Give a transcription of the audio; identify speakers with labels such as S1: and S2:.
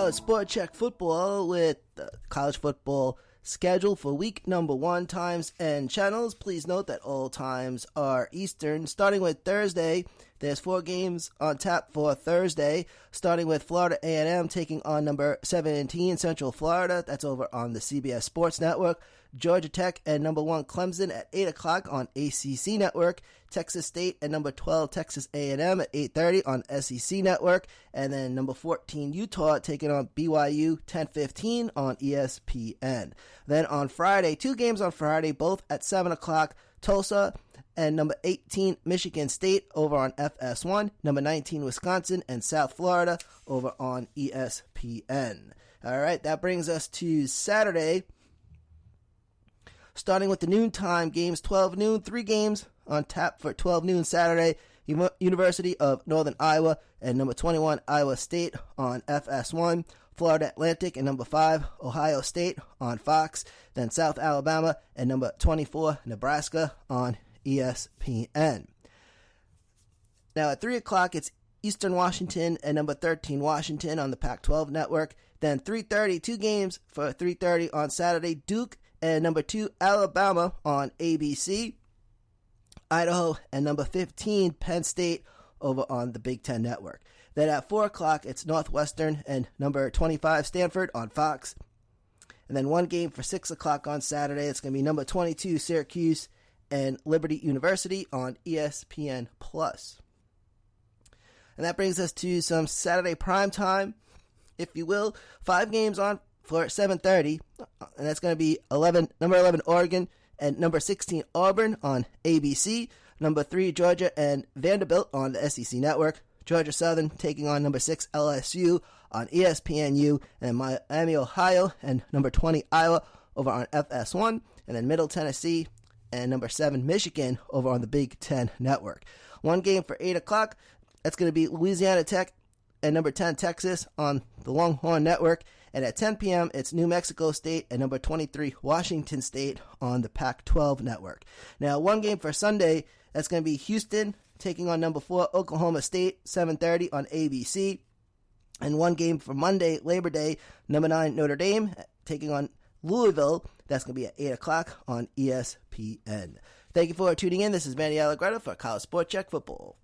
S1: College Sport Check Football with the college football schedule for week number 1 times and channels. Please note that all times are Eastern. Starting with Thursday, there's 4 games on tap for Thursday, starting with Florida A&M taking on number 17 Central Florida. That's over on the CBS Sports Network. Georgia Tech and number 1 Clemson at 8 o'clock on ACC Network. Texas State and number 12 Texas A&M at 8:30 on SEC Network. And then number 14 Utah taking on BYU 10:15 on ESPN. Then on Friday, 2 games on Friday, both at 7 o'clock. Tulsa and number 18 Michigan State over on FS1. Number 19 Wisconsin and South Florida over on ESPN. All right, that brings us to Saturday. Starting with the noontime games, 12 noon, 3 games on tap for 12 noon Saturday. University of Northern Iowa and number 21 Iowa State on FS1. Florida Atlantic and number 5 Ohio State on Fox. Then South Alabama and number 24 Nebraska on ESPN. Now at 3 o'clock, it's Eastern Washington and number 13 Washington on the Pac-12 network. Then 3:30, 2 games for 3:30 on Saturday. Duke and number 2 Alabama on ABC. Idaho and number 15 Penn State over on the Big Ten Network. Then at 4 o'clock, it's Northwestern and number 25 Stanford on Fox. And then 1 game for 6 o'clock on Saturday. It's going to be number 22 Syracuse and Liberty University on ESPN+. And that brings us to some Saturday prime time, if you will. 5 games on for 7:30, and that's going to be number 11 Oregon and number 16 Auburn on ABC, number 3 Georgia and Vanderbilt on the SEC Network, Georgia Southern taking on number 6 LSU on ESPNU, and Miami, Ohio and number 20 Iowa over on FS1, and then Middle Tennessee and number 7 Michigan over on the Big Ten Network. 1 game for 8 o'clock, that's going to be Louisiana Tech and number 10 Texas on the Longhorn Network. And at 10 p.m., it's New Mexico State and number 23 Washington State on the Pac-12 Network. Now, 1 game for Sunday, that's going to be Houston taking on number 4 Oklahoma State, 7:30 on ABC. And 1 game for Monday, Labor Day, number 9 Notre Dame taking on Louisville. That's going to be at 8 o'clock on ESPN. Thank you for tuning in. This is Manny Allegretto for College Sport Check Football.